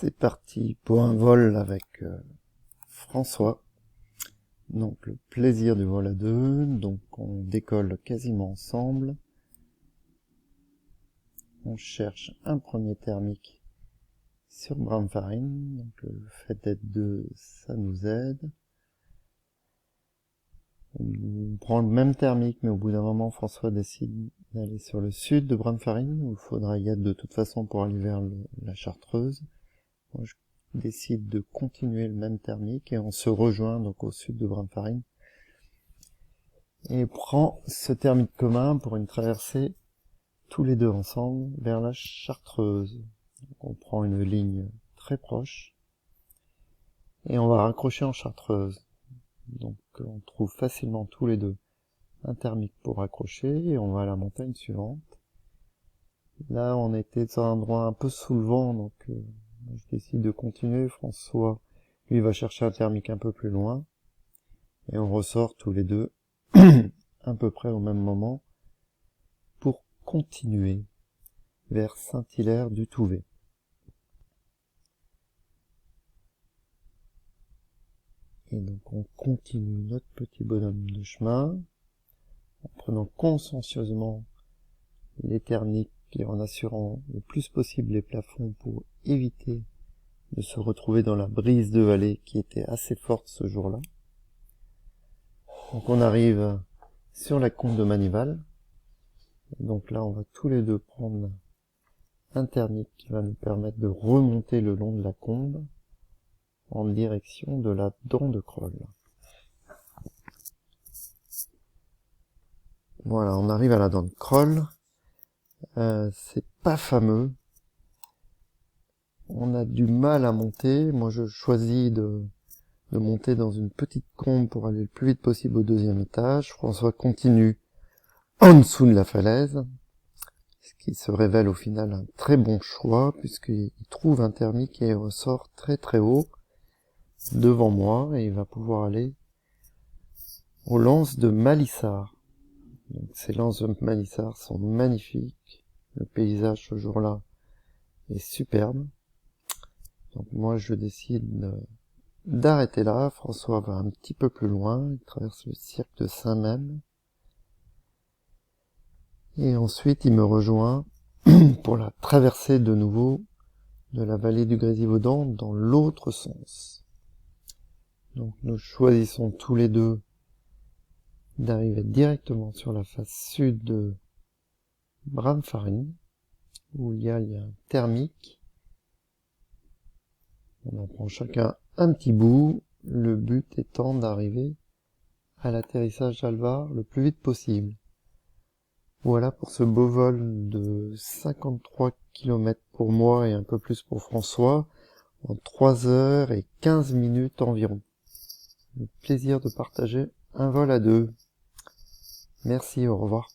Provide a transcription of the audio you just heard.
C'est parti pour un vol avec François. Donc le plaisir du vol à deux. Donc on décolle quasiment ensemble. On cherche un premier thermique sur Bramfarine. Donc le fait d'être deux, ça nous aide. On prend le même thermique, mais au bout d'un moment, François décide d'aller sur le sud de Bramfarine, où il faudra y être de toute façon pour aller vers la Chartreuse. Moi, je décide de continuer le même thermique et on se rejoint donc au sud de Bramfarine. Et prend ce thermique commun pour une traversée tous les deux ensemble vers la Chartreuse. Donc on prend une ligne très proche et on va raccrocher en Chartreuse. Donc on trouve facilement tous les deux un thermique pour raccrocher et on va à la montagne suivante. Là on était dans un endroit un peu sous le vent, donc je décide de continuer. François lui va chercher un thermique un peu plus loin et on ressort tous les deux à peu près au même moment pour continuer vers Saint-Hilaire du Touvet. Et donc on continue notre petit bonhomme de chemin en prenant consciencieusement les thermiques et en assurant le plus possible les plafonds pour éviter de se retrouver dans la brise de vallée qui était assez forte ce jour-là. Donc on arrive sur la combe de Manival. Donc là on va tous les deux prendre un thermique qui va nous permettre de remonter le long de la combe en direction de la dent de Croll. Voilà, on arrive à la dent de Croll. C'est pas fameux. On a du mal à monter. Moi, je choisis de monter dans une petite combe pour aller le plus vite possible au deuxième étage. François continue en dessous de la falaise, ce qui se révèle au final un très bon choix, puisqu'il trouve un thermique et ressort très très haut devant moi, et il va pouvoir aller aux lances de Malissard. Donc, ces lances de Malissard sont magnifiques. Le paysage ce jour-là est superbe. Donc moi je décide d'arrêter là. François va un petit peu plus loin, il traverse le cirque de Saint-Même. Et ensuite il me rejoint pour la traversée de nouveau de la vallée du Grésivaudan dans l'autre sens. Donc nous choisissons tous les deux d'arriver directement sur la face sud de Bramfarine, où il y a un thermique. On en prend chacun un petit bout, le but étant d'arriver à l'atterrissage d'Alvar le plus vite possible. Voilà pour ce beau vol de 53 km pour moi et un peu plus pour François, en 3 heures et 15 minutes environ. Le plaisir de partager un vol à deux. Merci, au revoir.